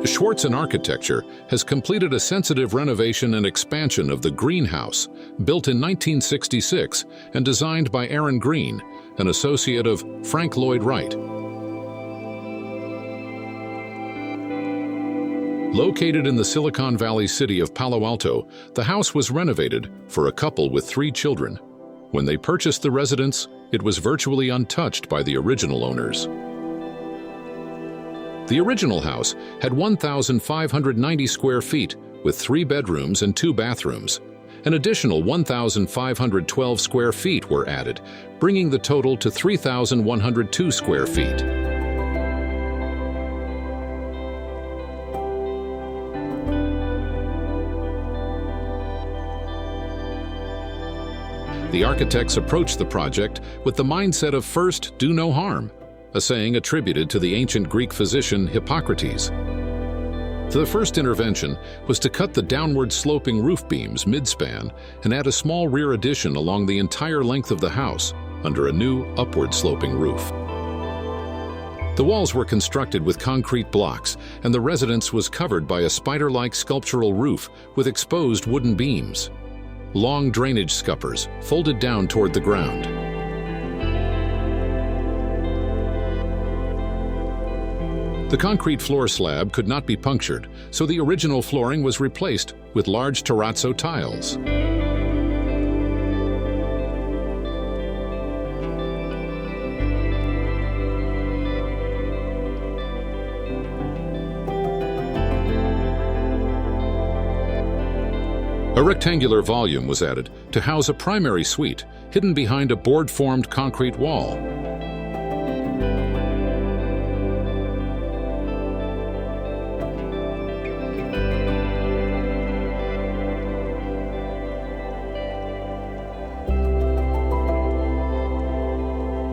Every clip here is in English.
Schwartz and Architecture has completed a sensitive renovation and expansion of the greenhouse, built in 1966 and designed by Aaron Green, an associate of Frank Lloyd Wright. Located in the Silicon Valley city of Palo Alto, the house was renovated for a couple with 3 children. When they purchased the residence, it was virtually untouched by the original owners. The original house had 1,590 square feet with 3 bedrooms and 2 bathrooms. An additional 1,512 square feet were added, bringing the total to 3,102 square feet. The architects approached the project with the mindset of first, do no harm, a saying attributed to the ancient Greek physician Hippocrates. The first intervention was to cut the downward-sloping roof beams mid-span and add a small rear addition along the entire length of the house under a new upward-sloping roof. The walls were constructed with concrete blocks, and the residence was covered by a spider-like sculptural roof with exposed wooden beams. Long drainage scuppers folded down toward the ground. The concrete floor slab could not be punctured, so the original flooring was replaced with large terrazzo tiles. A rectangular volume was added to house a primary suite hidden behind a board-formed concrete wall.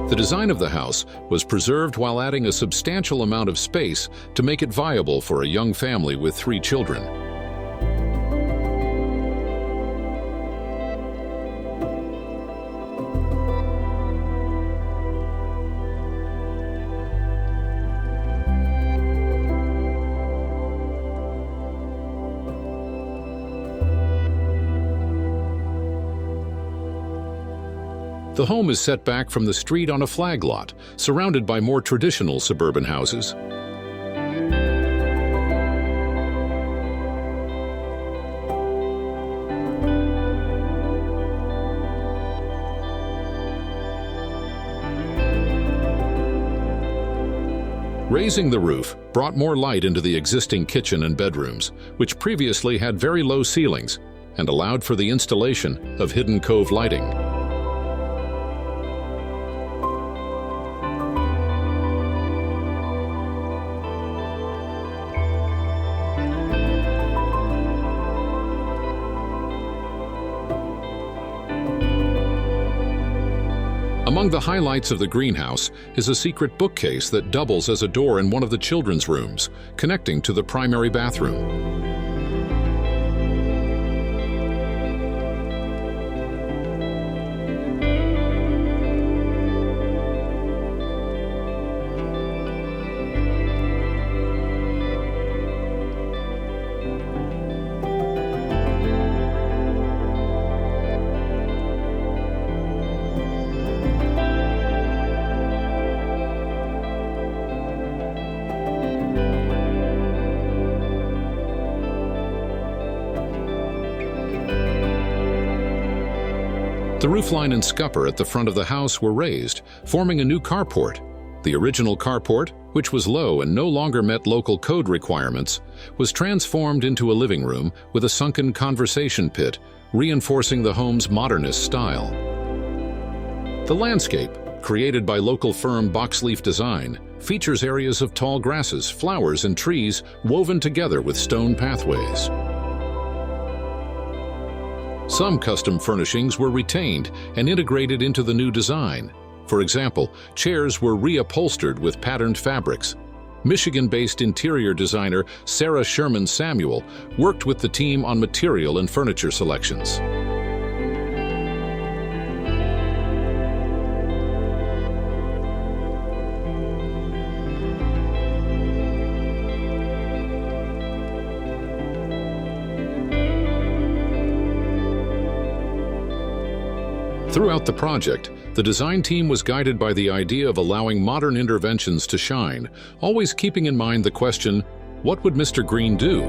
The design of the house was preserved while adding a substantial amount of space to make it viable for a young family with 3 children. The home is set back from the street on a flag lot, surrounded by more traditional suburban houses. Raising the roof brought more light into the existing kitchen and bedrooms, which previously had very low ceilings, and allowed for the installation of hidden cove lighting. Among the highlights of the greenhouse is a secret bookcase that doubles as a door in one of the children's rooms, connecting to the primary bathroom. The roofline and scupper at the front of the house were raised, forming a new carport. The original carport, which was low and no longer met local code requirements, was transformed into a living room with a sunken conversation pit, reinforcing the home's modernist style. The landscape, created by local firm Boxleaf Design, features areas of tall grasses, flowers, and trees woven together with stone pathways. Some custom furnishings were retained and integrated into the new design. For example, chairs were reupholstered with patterned fabrics. Michigan-based interior designer Sarah Sherman Samuel worked with the team on material and furniture selections. Throughout the project, the design team was guided by the idea of allowing modern interventions to shine, always keeping in mind the question, what would Mr. Green do?